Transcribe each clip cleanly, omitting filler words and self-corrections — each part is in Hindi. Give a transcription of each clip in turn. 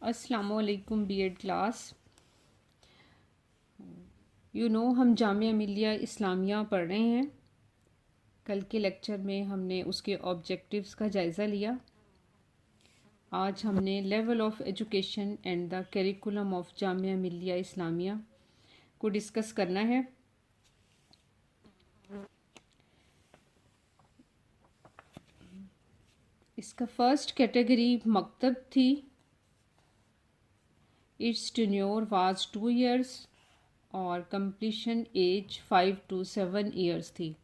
अस्सलामुअलैकुम बीएड क्लास। हम जामिया मिलिया इस्लामिया पढ़ रहे हैं। कल के लेक्चर में हमने उसके ऑब्जेक्टिव्स का जायज़ा लिया। आज हमने level of education and the curriculum of Jamia Millia Islamia को डिस्कस करना है। इसका फर्स्ट कैटेगरी मकतब थी। इट्स टेन्योर वाज 2 years और कंप्लीशन एज 5 to 7 years थी।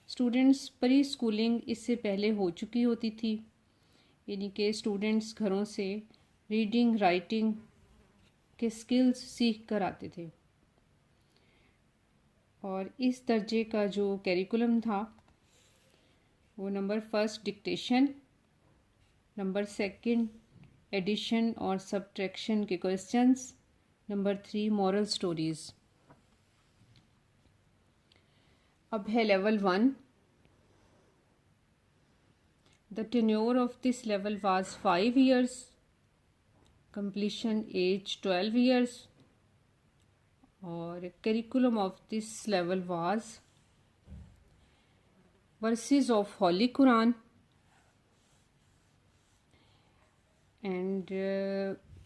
स्टूडेंट्स प्री स्कूलिंग इससे पहले हो चुकी होती थी, यानी कि स्टूडेंट्स घरों से रीडिंग राइटिंग के स्किल्स सीख कर आते थे। और इस दर्जे का जो करिकुलम था वो number first dictation, number second edition और सब्ट्रैक्शन के क्वेश्चंस, नंबर 3 मॉरल स्टोरीज़। अब है level 1। The tenure of this level was 5 years, completion age 12 years और curriculum of this level was verses of Holy Quran and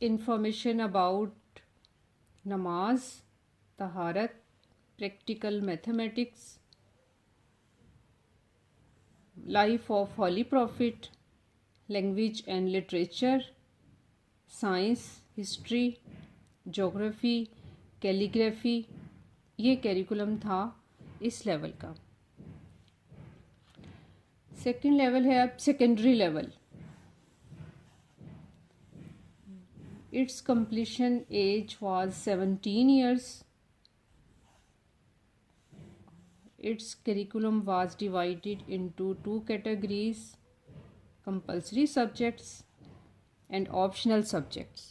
information about namaz, taharat, practical mathematics, life of Holy Prophet, language and literature, science, history, geography, calligraphy, ये करिकुलम था इस लेवल का। सेकंड लेवल है अब secondary level. Its completion age was 17 years। Its curriculum was divided into 2 categories: compulsory subjects and optional subjects.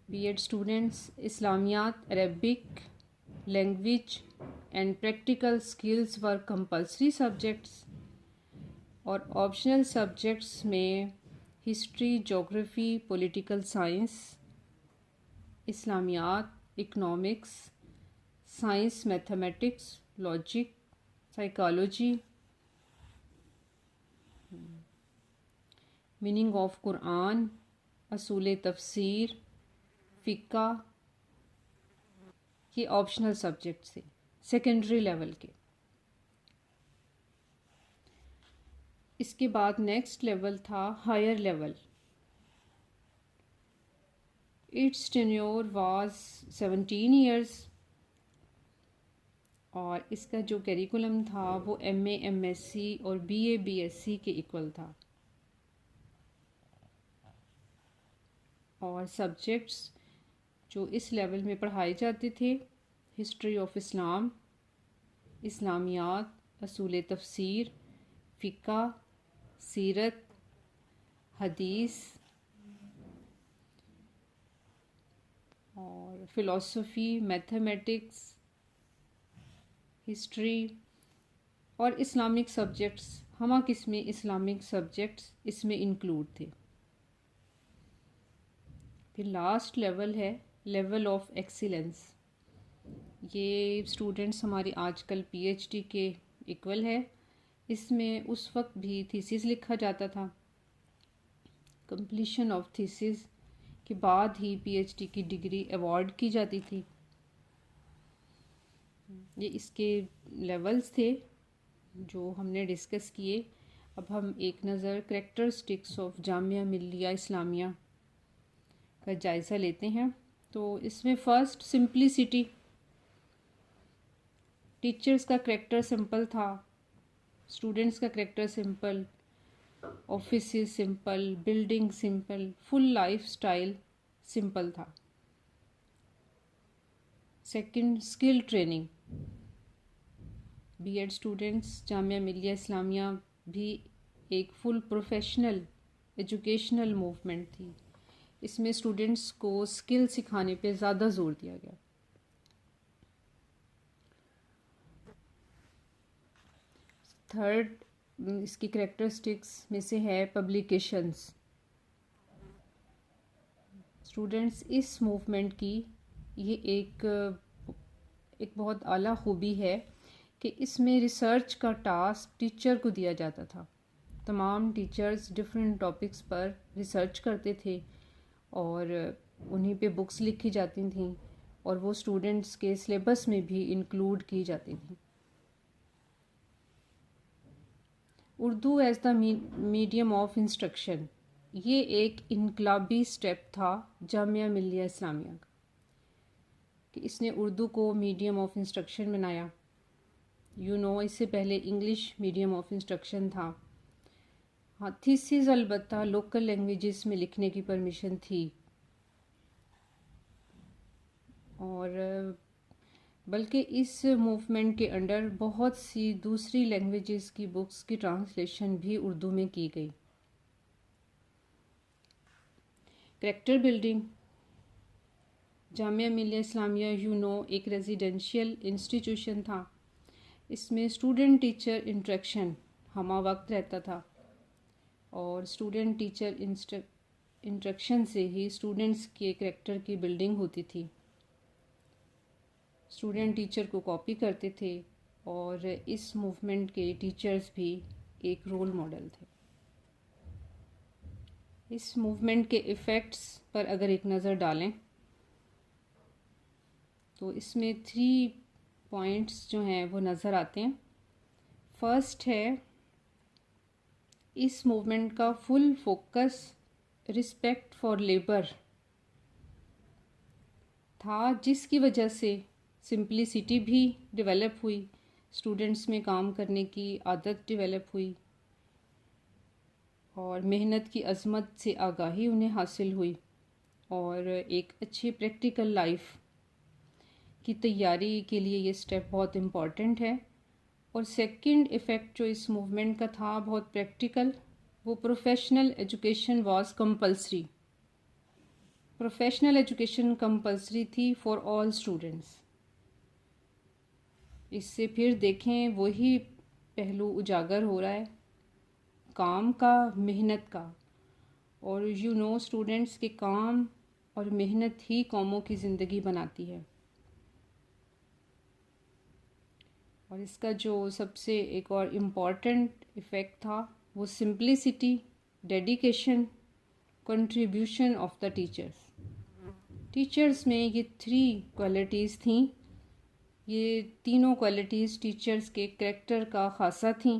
B.Ed students, Islamiyat, Arabic, language and practical skills were compulsory subjects और optional subjects में history, geography, political science, Islamiyat, economics, science, mathematics, logic, psychology, meaning of Quran, असूल तफसीर, फ़िक़ा, ये ऑप्शनल सब्जेक्ट्स थे सेकेंडरी लेवल के। इसके बाद नेक्स्ट लेवल था higher level. Its tenure was 17 years और इसका जो करिकुलम था वो MA MSc और BA BSc के इक्वल था। और सब्जेक्ट्स जो इस लेवल में पढ़ाए जाते थे: हिस्ट्री ऑफ इस्लाम, इस्लामियात, असूल तफसीर, फ़िक़ा, सीरत, हदीस और फ़िलासफ़ी, मैथमेटिक्स, हिस्ट्री और इस्लामिक सब्जेक्ट्स। हमा किस्में इस्लामिक सब्जेक्ट्स इसमें इंक्लूड थे। फिर लास्ट लेवल है लेवल ऑफ एक्सीलेंस। ये स्टूडेंट्स हमारी आजकल PhD के इक्वल है। इसमें उस वक्त भी थीसिस लिखा जाता था। कंप्लीशन ऑफ थीसिस के बाद ही PhD की डिग्री अवार्ड की जाती थी। ये इसके लेवल्स थे जो हमने डिस्कस किए। अब हम एक नज़र करैक्टरिस्टिक्स ऑफ जामिया मिलिया इस्लामिया का जायज़ा लेते हैं। तो इसमें फ़र्स्ट सिंप्लिसिटी। टीचर्स का करैक्टर सिंपल था, स्टूडेंट्स का character simple, office simple, building simple, full lifestyle simple था। Second, skill training. B.Ed students Jamia Millia Islamia भी एक फुल प्रोफेशनल एजुकेशनल मूवमेंट थी। इसमें स्टूडेंट्स को स्किल सिखाने पे ज़्यादा जोर दिया गया। थर्ड, इसकी करेक्टरिस्टिक्स में से है पब्लिकेशंस। स्टूडेंट्स, इस मूवमेंट की ये एक बहुत आला खूबी है कि इसमें रिसर्च का टास्क टीचर को दिया जाता था। तमाम टीचर्स डिफरेंट टॉपिक्स पर रिसर्च करते थे और उन्हीं पे बुक्स लिखी जाती थीं और वो स्टूडेंट्स के सिलेबस में भी इंक्लूड की जाती थी। Urdu as the medium of instruction, ये एक इनकलाबी स्टेप था जामिया मिल्लिया इस्लामिया का कि इसने उर्दू को मीडियम ऑफ इंस्ट्रक्शन बनाया। इससे पहले इंग्लिश मीडियम ऑफ इंस्ट्रक्शन था। हाँ, थीसिस अलबत्ता लोकल लैंग्वेजेस में लिखने की परमिशन थी और बल्कि इस मूवमेंट के अंडर बहुत सी दूसरी लैंग्वेजेस की बुक्स की ट्रांसलेशन भी उर्दू में की गई। करेक्टर बिल्डिंग, जामिया मिल्लिया इस्लामिया एक रेजिडेंशियल इंस्टीट्यूशन था। इसमें स्टूडेंट टीचर इंटरेक्शन हमा वक्त रहता था और स्टूडेंट टीचर इंटरेक्शन से ही स्टूडेंट्स के करेक्टर की बिल्डिंग होती थी। स्टूडेंट टीचर को कॉपी करते थे और इस मूवमेंट के टीचर्स भी एक रोल मॉडल थे। इस मूवमेंट के इफ़ेक्ट्स पर अगर एक नज़र डालें तो इसमें 3 पॉइंट्स जो हैं वो नज़र आते हैं। फर्स्ट है, इस मूवमेंट का full focus respect for labour था, जिसकी वजह से सिंप्लिसिटी भी डेवलप हुई, स्टूडेंट्स में काम करने की आदत डेवलप हुई और मेहनत की अज़मत से आगाही उन्हें हासिल हुई और एक अच्छी प्रैक्टिकल लाइफ की तैयारी के लिए ये स्टेप बहुत इम्पॉर्टेंट है। और सेकंड इफ़ेक्ट जो इस मूवमेंट का था बहुत प्रैक्टिकल, वो professional education was compulsory. Professional education compulsory थी फॉर ऑल स्टूडेंट्स। इससे फिर देखें वही पहलू उजागर हो रहा है काम का, मेहनत का, और स्टूडेंट्स के काम और मेहनत ही कौमों की ज़िंदगी बनाती है। और इसका जो सबसे एक और इम्पॉर्टेंट इफ़ेक्ट था वो simplicity, dedication, contribution of the teachers में ये 3 क्वालिटीज़ थीं। ये तीनों क्वालिटीज़ टीचर्स के कैरेक्टर का खासा थीं।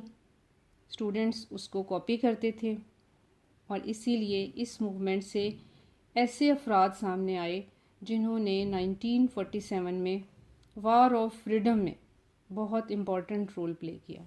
स्टूडेंट्स उसको कॉपी करते थे और इसीलिए इस मूवमेंट से ऐसे अफराद सामने आए जिन्होंने 1947 में वार ऑफ फ्रीडम में बहुत इम्पॉर्टेंट रोल प्ले किया।